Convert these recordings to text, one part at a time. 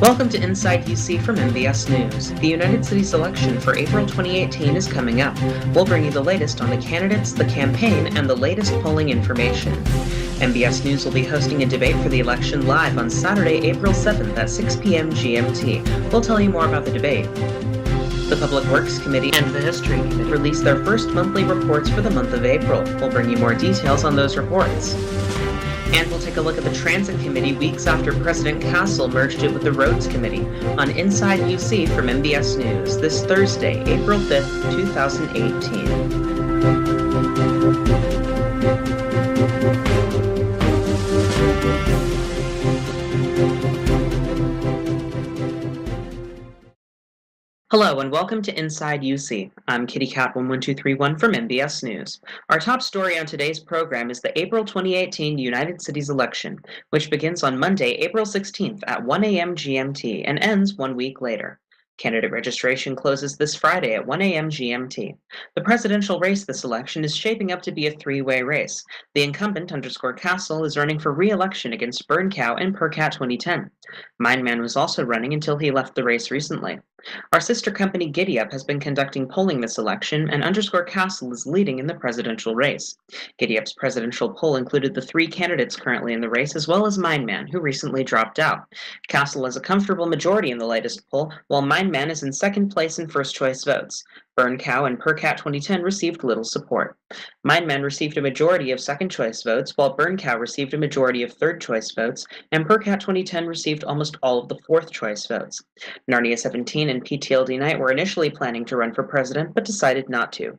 Welcome to Inside UC from MBS News. The United Cities election for April 2018 is coming up. We'll bring you the latest on the candidates, the campaign, and the latest polling information. MBS News will be hosting a debate for the election live on Saturday, April 7th at 6 p.m. GMT. We'll tell you more about the debate. The Public Works Committee and the History Committee released their first monthly reports for the month of April. We'll bring you more details on those reports. And we'll take a look at the Transit Committee weeks after President Castle merged it with the Roads Committee on Inside UC from MBS News this Thursday, April 5th, 2018. Hello and welcome to Inside UC. I'm Kitty Cat 11231 from MBS News. Our top story on today's program is the April 2018 United Cities election, which begins on Monday, April 16th at 1 a.m. GMT and ends 1 week later. Candidate registration closes this Friday at 1 a.m. GMT. The presidential race this election is shaping up to be a three-way race. The incumbent Castle is running for re-election against Burncow and PerCat 2010. Mindman was also running until he left the race recently. Our sister company GiddyUp has been conducting polling this election, and Castle is leading in the presidential race. GiddyUp's presidential poll included the three candidates currently in the race, as well as Mindman, who recently dropped out. Castle has a comfortable majority in the latest poll, while Mindman is in second place in first-choice votes. Burncow and PerCat 2010 received little support. Mindman received a majority of second-choice votes, while Burncow received a majority of third-choice votes, and PerCat 2010 received almost all of the fourth-choice votes. Narnia 17 and PTLD Knight were initially planning to run for president, but decided not to.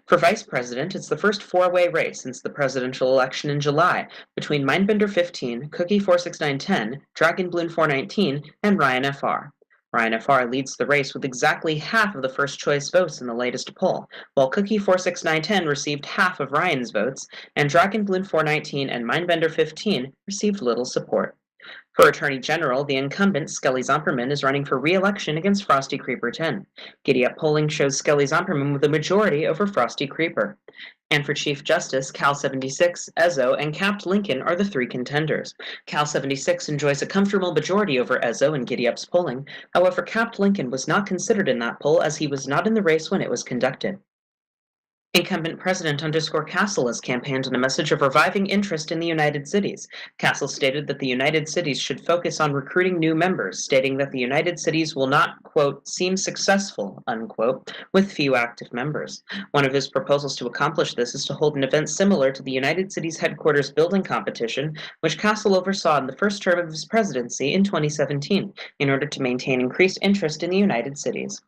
For vice president, it's the first four-way race since the presidential election in July between Mindbender 15, Cookie 46910, Dragon Bloom 419, and Ryan FR. Ryan FR leads the race with exactly half of the first-choice votes in the latest poll, while Cookie 46910 received half of Ryan's votes, and Dragon Bloom 419 and Mindbender 15 received little support. For Attorney General, the incumbent, Skelly Zomperman, is running for re-election against Frosty Creeper 10. GiddyUp polling shows Skelly Zomperman with a majority over Frosty Creeper. And for Chief Justice, Cal 76, Ezzo, and Capt. Lincoln are the three contenders. Cal 76 enjoys a comfortable majority over Ezzo in GiddyUp's polling. However, Capt. Lincoln was not considered in that poll as he was not in the race when it was conducted. Incumbent President Castle has campaigned on a message of reviving interest in the United Cities. Castle stated that the United Cities should focus on recruiting new members, stating that the United Cities will not, quote, seem successful, unquote, with few active members. One of his proposals to accomplish this is to hold an event similar to the United Cities headquarters building competition, which Castle oversaw in the first term of his presidency in 2017, in order to maintain increased interest in the United Cities.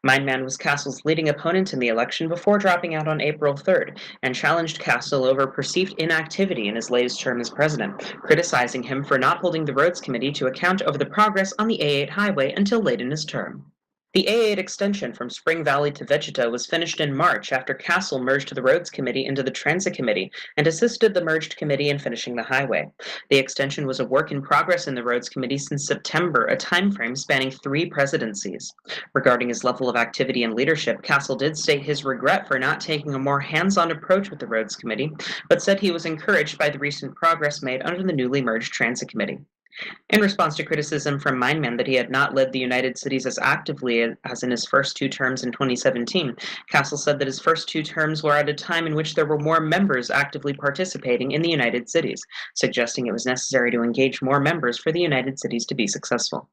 Mindman was Castle's leading opponent in the election before dropping out on April 3rd and challenged Castle over perceived inactivity in his latest term as president, criticizing him for not holding the Roads Committee to account over the progress on the A8 highway until late in his term. The A8 extension from Spring Valley to Vegeta was finished in March after Castle merged the Roads Committee into the Transit Committee and assisted the merged committee in finishing the highway. The extension was a work in progress in the Roads Committee since September, a timeframe spanning 3 presidencies. Regarding his level of activity and leadership, Castle did state his regret for not taking a more hands-on approach with the Roads Committee, but said he was encouraged by the recent progress made under the newly merged Transit Committee. In response to criticism from Mindman that he had not led the United Cities as actively as in his first 2 terms in 2017, Castle said that his first 2 terms were at a time in which there were more members actively participating in the United Cities, suggesting it was necessary to engage more members for the United Cities to be successful.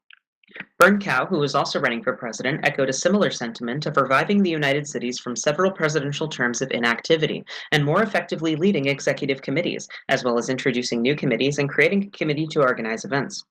Burncow, who was also running for president, echoed a similar sentiment of reviving the United Cities from several presidential terms of inactivity and more effectively leading executive committees, as well as introducing new committees and creating a committee to organize events.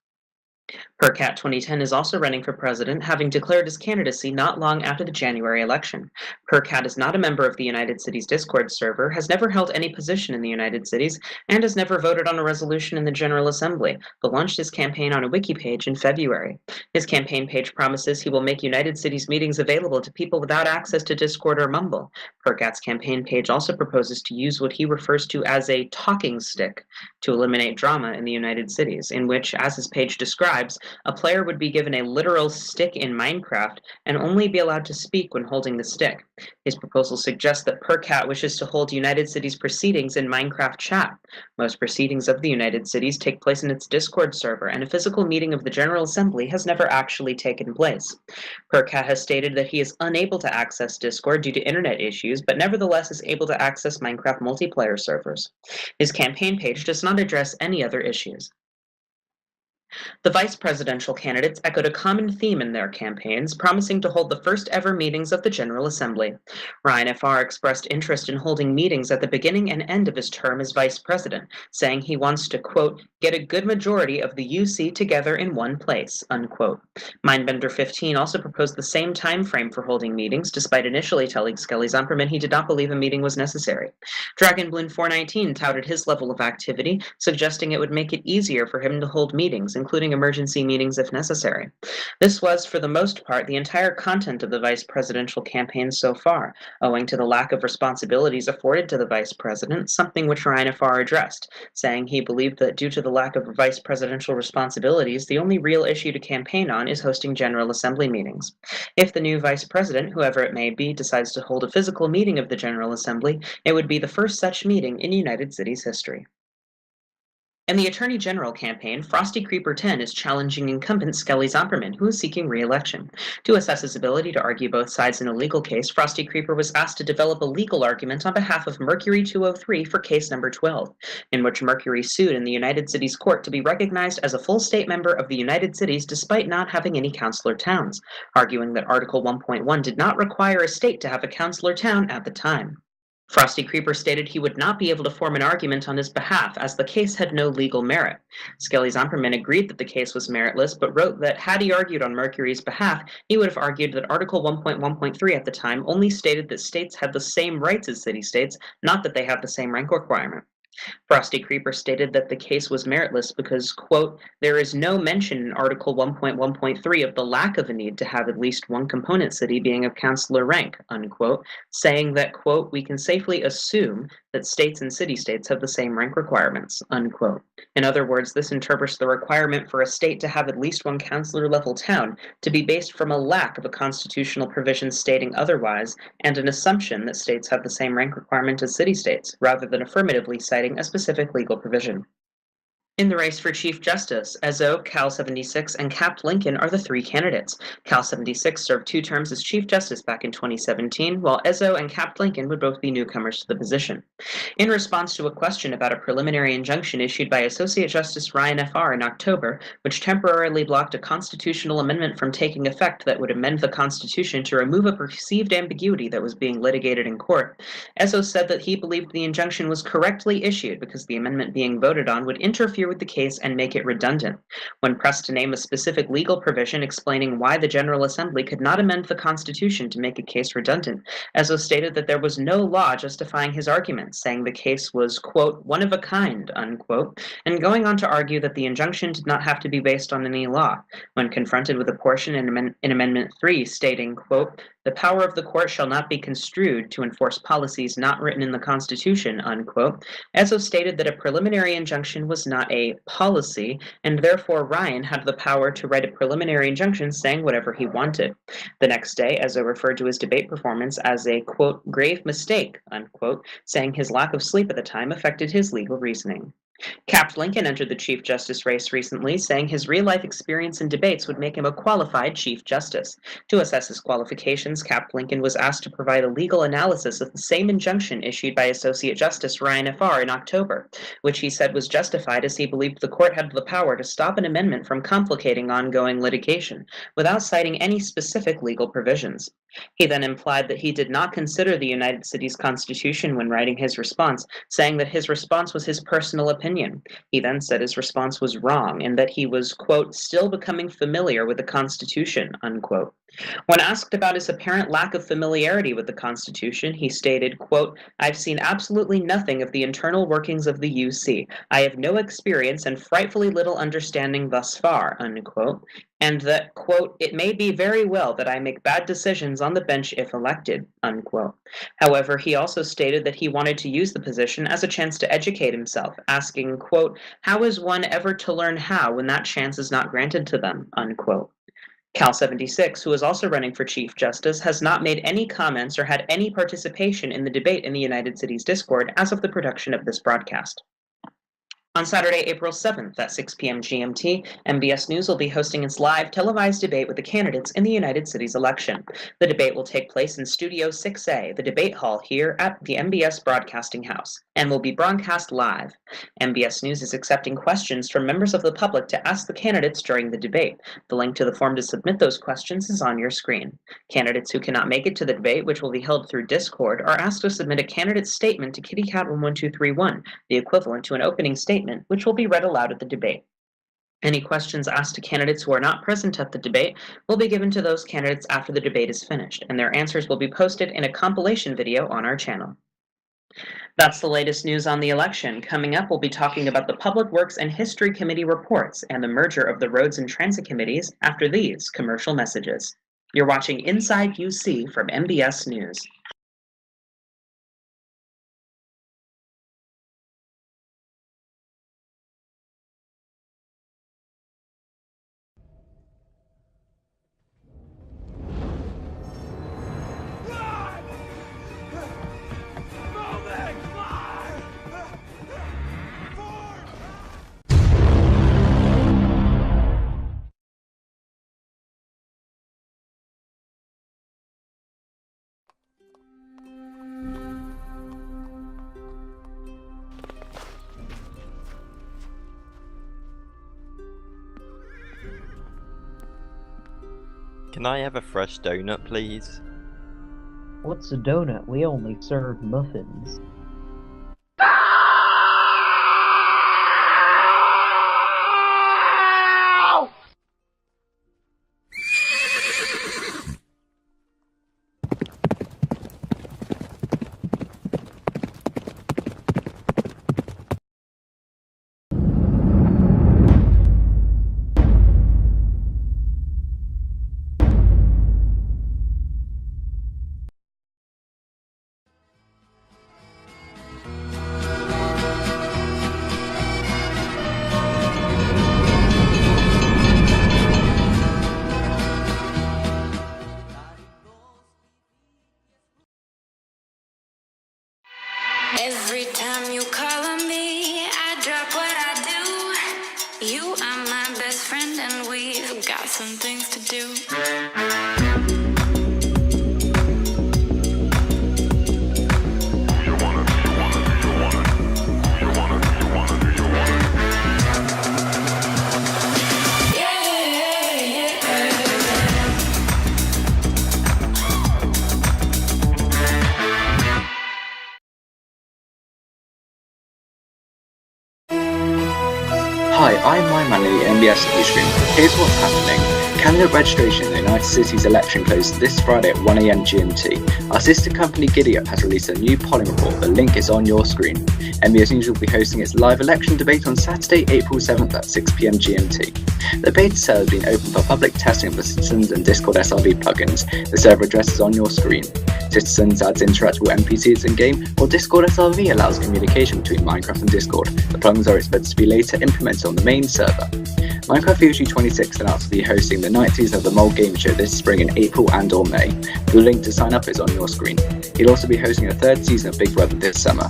PerCat 2010 is also running for president, having declared his candidacy not long after the January election. PerCat is not a member of the United Cities Discord server, has never held any position in the United Cities, and has never voted on a resolution in the General Assembly, but launched his campaign on a wiki page in February. His campaign page promises he will make United Cities meetings available to people without access to Discord or Mumble. PerCat's campaign page also proposes to use what he refers to as a talking stick to eliminate drama in the United Cities, in which, as his page describes, tribes, a player would be given a literal stick in Minecraft and only be allowed to speak when holding the stick. His proposal suggests that PerCat wishes to hold United Cities proceedings in Minecraft chat. Most proceedings of the United Cities take place in its Discord server, and a physical meeting of the General Assembly has never actually taken place. PerCat has stated that he is unable to access Discord due to internet issues, but nevertheless is able to access Minecraft multiplayer servers. His campaign page does not address any other issues. The vice presidential candidates echoed a common theme in their campaigns, promising to hold the first ever meetings of the General Assembly. Ryan FR expressed interest in holding meetings at the beginning and end of his term as vice president, saying he wants to, quote, get a good majority of the UC together in one place, unquote. Mindbender 15 also proposed the same time frame for holding meetings, despite initially telling Skelly Zumperman he did not believe a meeting was necessary. Dragonbloon 419 touted his level of activity, suggesting it would make it easier for him to hold meetings, including emergency meetings if necessary. This was, for the most part, the entire content of the vice presidential campaign so far, owing to the lack of responsibilities afforded to the vice president, something which Ryan Farr addressed, saying he believed that due to the lack of vice presidential responsibilities, the only real issue to campaign on is hosting General Assembly meetings. If the new vice president, whoever it may be, decides to hold a physical meeting of the General Assembly, it would be the first such meeting in United Cities history. In the Attorney General campaign, Frosty Creeper 10 is challenging incumbent Skelly Zomperman, who is seeking re-election. To assess his ability to argue both sides in a legal case, Frosty Creeper was asked to develop a legal argument on behalf of Mercury 203 for case number 12, in which Mercury sued in the United Cities Court to be recognized as a full state member of the United Cities despite not having any councilor towns, arguing that Article 1.1 did not require a state to have a councilor town at the time. Frosty Creeper stated he would not be able to form an argument on his behalf as the case had no legal merit. Skelly Zomperman agreed that the case was meritless, but wrote that had he argued on Mercury's behalf, he would have argued that Article 1.1.3 at the time only stated that states had the same rights as city-states, not that they have the same rank requirement. Frosty Creeper stated that the case was meritless because, quote, there is no mention in Article 1.1.3 of the lack of a need to have at least one component city being of councilor rank, unquote, saying that, quote, we can safely assume that states and city-states have the same rank requirements, unquote. In other words, this interprets the requirement for a state to have at least one councilor-level town to be based from a lack of a constitutional provision stating otherwise and an assumption that states have the same rank requirement as city-states, rather than affirmatively citing a specific legal provision. In the race for Chief Justice, Ezzo, Cal 76, and Capt. Lincoln are the three candidates. Cal 76 served 2 terms as Chief Justice back in 2017, while Ezzo and Capt. Lincoln would both be newcomers to the position. In response to a question about a preliminary injunction issued by Associate Justice Ryan F.R. in October, which temporarily blocked a constitutional amendment from taking effect that would amend the Constitution to remove a perceived ambiguity that was being litigated in court, Ezzo said that he believed the injunction was correctly issued because the amendment being voted on would interfere with the case and make it redundant. When pressed to name a specific legal provision explaining why the General Assembly could not amend the Constitution to make a case redundant, Ezzo stated that there was no law justifying his argument, saying the case was, quote, one of a kind, unquote, and going on to argue that the injunction did not have to be based on any law. When confronted with a portion in Amendment 3 stating, quote, the power of the court shall not be construed to enforce policies not written in the Constitution, unquote, Ezzo stated that a preliminary injunction was not a policy, and therefore Ryan had the power to write a preliminary injunction saying whatever he wanted. The next day, Ezzo referred to his debate performance as a, quote, grave mistake, unquote, saying his lack of sleep at the time affected his legal reasoning. Capt. Lincoln entered the Chief Justice race recently, saying his real-life experience in debates would make him a qualified Chief Justice. To assess his qualifications, Capt. Lincoln was asked to provide a legal analysis of the same injunction issued by Associate Justice Ryan F.R. in October, which he said was justified as he believed the court had the power to stop an amendment from complicating ongoing litigation, without citing any specific legal provisions. He then implied that he did not consider the United Cities Constitution when writing his response, saying that his response was his personal opinion. He then said his response was wrong and that he was, quote, still becoming familiar with the Constitution, unquote. When asked about his apparent lack of familiarity with the Constitution, he stated, quote, "I've seen absolutely nothing of the internal workings of the UC. I have no experience and frightfully little understanding thus far," unquote, and that, quote, "It may be very well that I make bad decisions on the bench if elected," unquote. However, he also stated that he wanted to use the position as a chance to educate himself, asking, quote, "How is one ever to learn how when that chance is not granted to them?" unquote. Cal 76, who is also running for Chief Justice, has not made any comments or had any participation in the debate in the United Cities Discord as of the production of this broadcast. On Saturday, April 7th at 6 p.m. GMT, MBS News will be hosting its live televised debate with the candidates in the United Cities election. The debate will take place in Studio 6A, the debate hall here at the MBS Broadcasting House, and will be broadcast live. MBS News is accepting questions from members of the public to ask the candidates during the debate. The link to the form to submit those questions is on your screen. Candidates who cannot make it to the debate, which will be held through Discord, are asked to submit a candidate statement to KittyCat11231, the equivalent to an opening statement, which will be read aloud at the debate. Any questions asked to candidates who are not present at the debate will be given to those candidates after the debate is finished, and their answers will be posted in a compilation video on our channel. That's the latest news on the election. Coming up, we'll be talking about the Public Works and History Committee reports and the merger of the Roads and Transit Committees after these commercial messages. You're watching Inside UC from MBS News. Can I have a fresh donut, please? What's a donut? We only serve muffins. Every time you call on me, I drop what I do. You are my best friend and we've got some things to do. Hi, I'm Myman in the MBS newsroom. Here's what's happening. Candidate registration in the United Cities election closes this Friday at 1 AM GMT. Our sister company GiddyUp has released a new polling report. The link is on your screen. MBS News will be hosting its live election debate on Saturday, April 7th at 6 PM GMT. The beta server has been open for public testing for Citizens and Discord SRV plugins. The server address is on your screen. Citizens adds interactable NPCs in-game, while Discord SRV allows communication between Minecraft and Discord. The plugins are expected to be later implemented on the main server. Minecraft Future 26 announced to be hosting the 9th season of the Mole Game Show this spring in April and or May. The link to sign up is on your screen. He'll also be hosting a 3rd season of Big Brother this summer.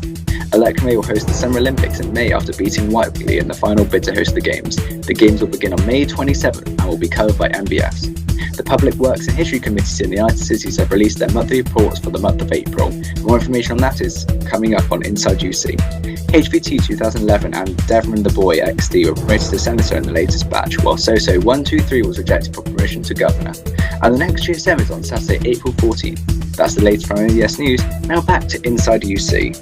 Electmay will host the Summer Olympics in May after beating Whiteley in the final bid to host the Games. The Games will begin on May 27th and will be covered by MBS. The Public Works and History Committees in the United Cities have released their monthly reports for the month of April. More information on that is coming up on Inside UC. HVT 2011 and Devon the Boy XD were promoted to Senator in the latest batch, while SoSo 123 was rejected for promotion to Governor. And the next GSM is on Saturday, April 14th. That's the latest from MBS News. Now back to Inside UC.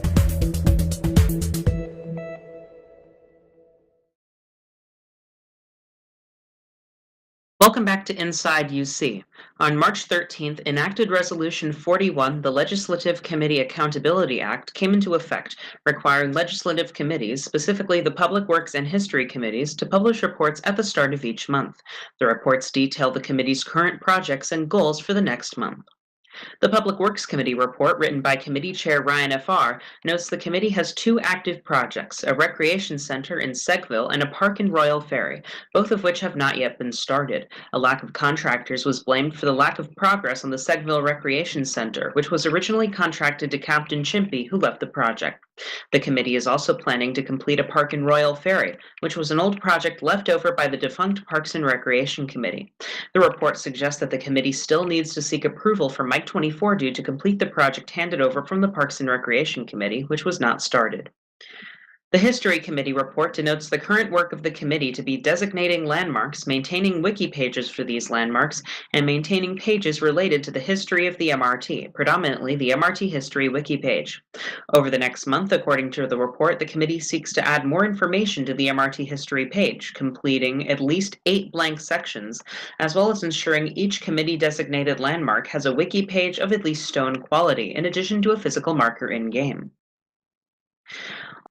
Welcome back to Inside UC. On March 13th, enacted Resolution 41, the Legislative Committee Accountability Act, came into effect, requiring legislative committees, specifically the Public Works and History Committees, to publish reports at the start of each month. The reports detail the committee's current projects and goals for the next month. The Public Works Committee report, written by Committee Chair Ryan F.R., notes the committee has two active projects, a recreation center in Seggville and a park in Royal Ferry, both of which have not yet been started. A lack of contractors was blamed for the lack of progress on the Seggville Recreation Center, which was originally contracted to Captain Chimpy, who left the project. The committee is also planning to complete a park in Royal Ferry, which was an old project left over by the defunct Parks and Recreation Committee. The report suggests that the committee still needs to seek approval from Mike 24 due to complete the project handed over from the Parks and Recreation Committee, which was not started. The History Committee report denotes the current work of the committee to be designating landmarks, maintaining wiki pages for these landmarks, and maintaining pages related to the history of the MRT, predominantly the MRT History wiki page. Over the next month, according to the report, the committee seeks to add more information to the MRT History page, completing at least 8 blank sections, as well as ensuring each committee-designated landmark has a wiki page of at least stone quality, in addition to a physical marker in-game.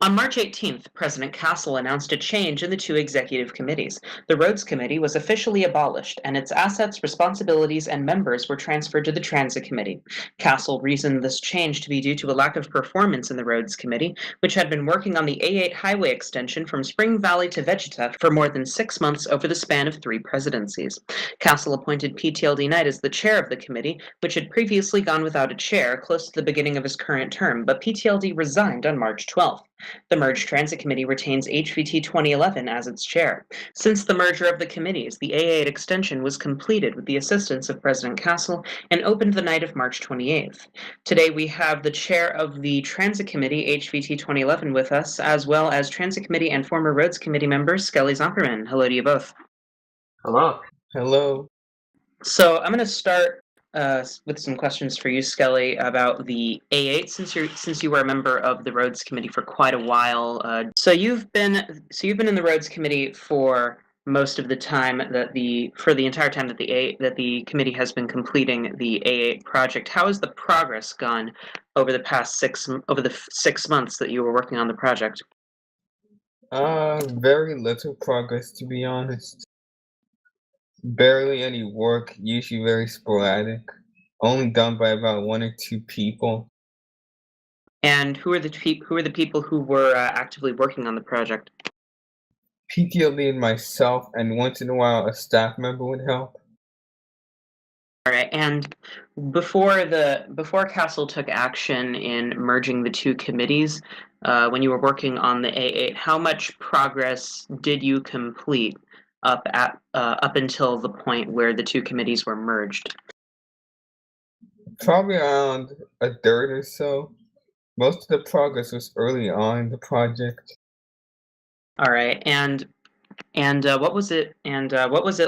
On March 18th, President Castle announced a change in the two executive committees. The Roads Committee was officially abolished, and its assets, responsibilities, and members were transferred to the Transit Committee. Castle reasoned this change to be due to a lack of performance in the Roads Committee, which had been working on the A8 highway extension from Spring Valley to Vegeta for more than 6 months over the span of 3 presidencies. Castle appointed PTLD Knight as the chair of the committee, which had previously gone without a chair close to the beginning of his current term, but PTLD resigned on March 12th. The Merged Transit Committee retains HVT 2011 as its chair. Since the merger of the committees, the A8 extension was completed with the assistance of President Castle and opened the night of March 28th. Today we have the chair of the Transit Committee, HVT 2011, with us, as well as Transit Committee and former Roads Committee member Skelly Zomperman. Hello to you both. Hello. Hello. So I'm going to start with some questions for you, Skelly, about the A8. Since you were a member of the Roads Committee for quite a while, so you've been in the Roads Committee for most of the time for the entire time that the committee has been completing the A8 project. How has the progress gone over the past 6 months that you were working on the project? Very little progress, to be honest. Barely any work, usually very sporadic. Only done by about 1 or 2 people. And who are the people who were actively working on the project? PTLD and myself, and once in a while a staff member would help. All right, and before Castle took action in merging the two committees, when you were working on the A8, how much progress did you complete up until the point where the two committees were merged? Probably around a third or so. Most of the progress was early on in the project. All right, and what was it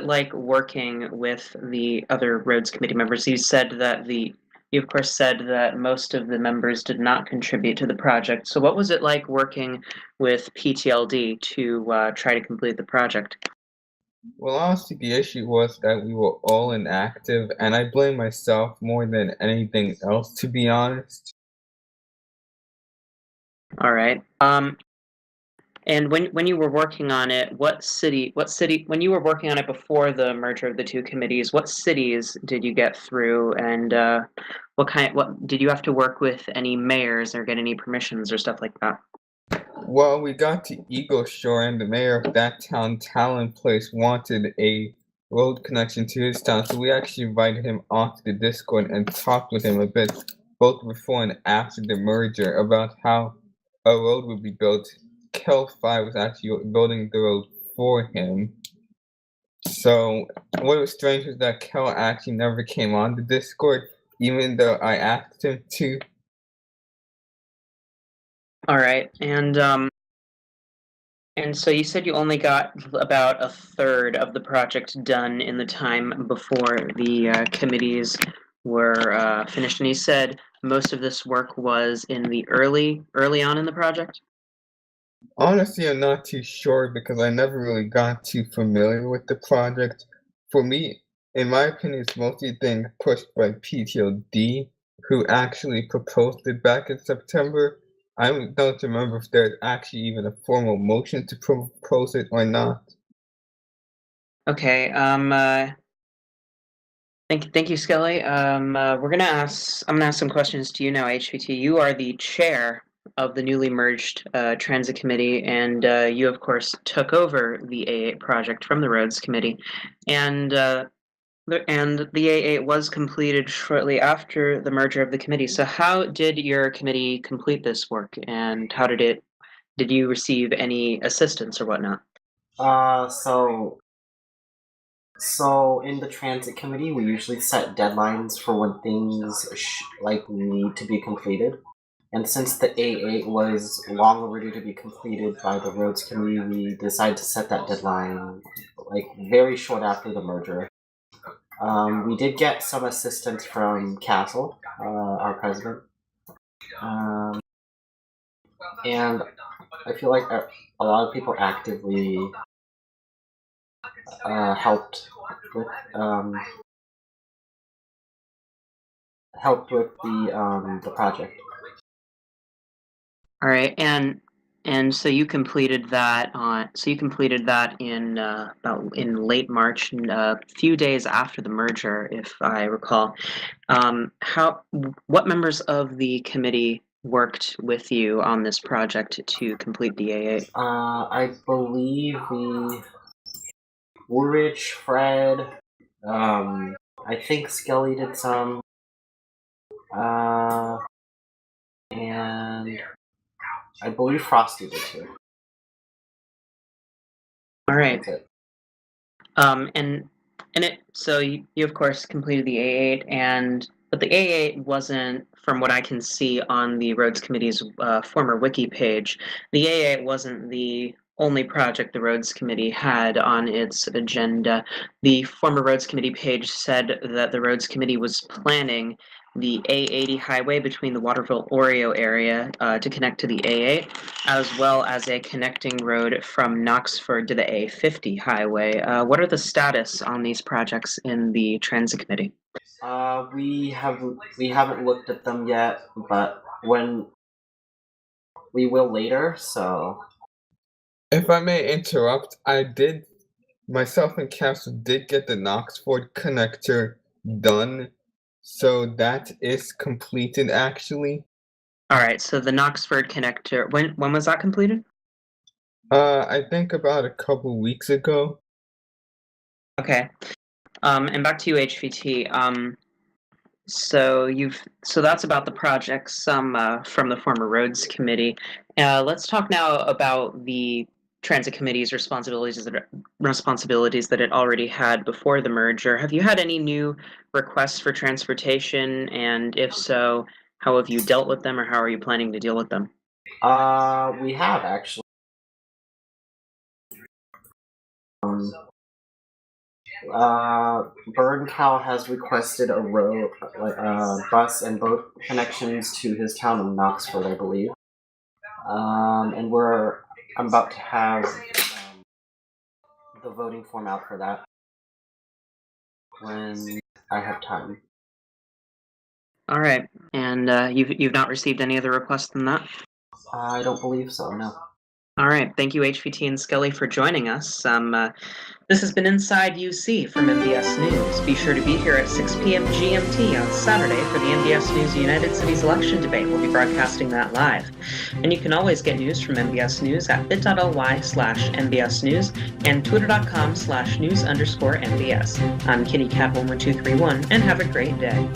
like working with the other Roads Committee members? You of course said that most of the members did not contribute to the project. So what was it like working with PTLD to try to complete the project? Well, honestly, the issue was that we were all inactive, and I blame myself more than anything else, to be honest. All right. And when you were working on it, when you were working on it before the merger of the two committees, what cities did you get through, and what did you have to work with any mayors or get any permissions or stuff like that? Well, we got to Eagle Shore, and the mayor of that town, Talon Place, wanted a road connection to his town, so we actually invited him onto the Discord and talked with him a bit, both before and after the merger, about how a road would be built. Kel5 was actually building the road for him. So what was strange was that Kel actually never came on the Discord, even though I asked him to. All right, and so you said you only got about a third of the project done in the time before the committees were finished, and you said most of this work was in the early on in the project? Honestly, I'm not too sure because I never really got too familiar with the project. for me, in my opinion, it's mostly being pushed by PTOD, who actually proposed it back in September. I don't remember if there's actually even a formal motion to propose it or not. Okay. Thank you, Skelly. I'm gonna ask some questions to you now, HVT. You are the chair of the newly merged Transit Committee, and you, of course, took over the A8 project from the Roads Committee, and the A8 was completed shortly after the merger of the committee. So, how did your committee complete this work, and how did it? Did you receive any assistance or whatnot? So in the transit committee, we usually set deadlines for when things need to be completed. And since the A8 was long overdue to be completed by the roads committee, we decided to set that deadline very short after the merger. We did get some assistance from Castle, our president, and I feel like a lot of people actively helped with the project. All right, and so you completed that in in late March, a few days after the merger, if I recall. What members of the committee worked with you on this project to complete the A8? I believe Woolrich, Fred, I think Skelly did some, and I believe Frosty did too. All right. So you of course completed the A8, but the A8 wasn't, from what I can see on the Roads Committee's former wiki page, the A8 wasn't the only project the Roads Committee had on its agenda. The former Roads Committee page said that the Roads Committee was planning the A80 highway between the Waterville-Oreo area to connect to the A8, as well as a connecting road from Knoxford to the A50 highway. What are the status on these projects in the Transit Committee? We haven't looked at them yet, but we will later, so... If I may interrupt, myself and Castle did get the Knoxford connector done, so that is completed actually. All right, so the Knoxford connector, when was that completed? I think about a couple weeks ago. Okay. And back to you, HVT. So that's about the projects from the former Roads Committee. Let's talk now about the Transit Committee's responsibilities that it already had before the merger. Have you had any new requests for transportation? And if so, how have you dealt with them, or how are you planning to deal with them? We have actually. Burn Cow has requested a road, bus and boat connections to his town of Knoxford, I believe. And I'm about to have the voting form out for that when I have time. All right, and you've not received any other requests than that? I don't believe so, no. All right, thank you, HVT and Skelly, for joining us. This has been Inside UC from MBS News. Be sure to be here at 6 p.m. GMT on Saturday for the MBS News United Cities election debate. We'll be broadcasting that live. And you can always get news from MBS News at bit.ly/MBS News and twitter.com/news_MBS. I'm KittyCat11231, and have a great day.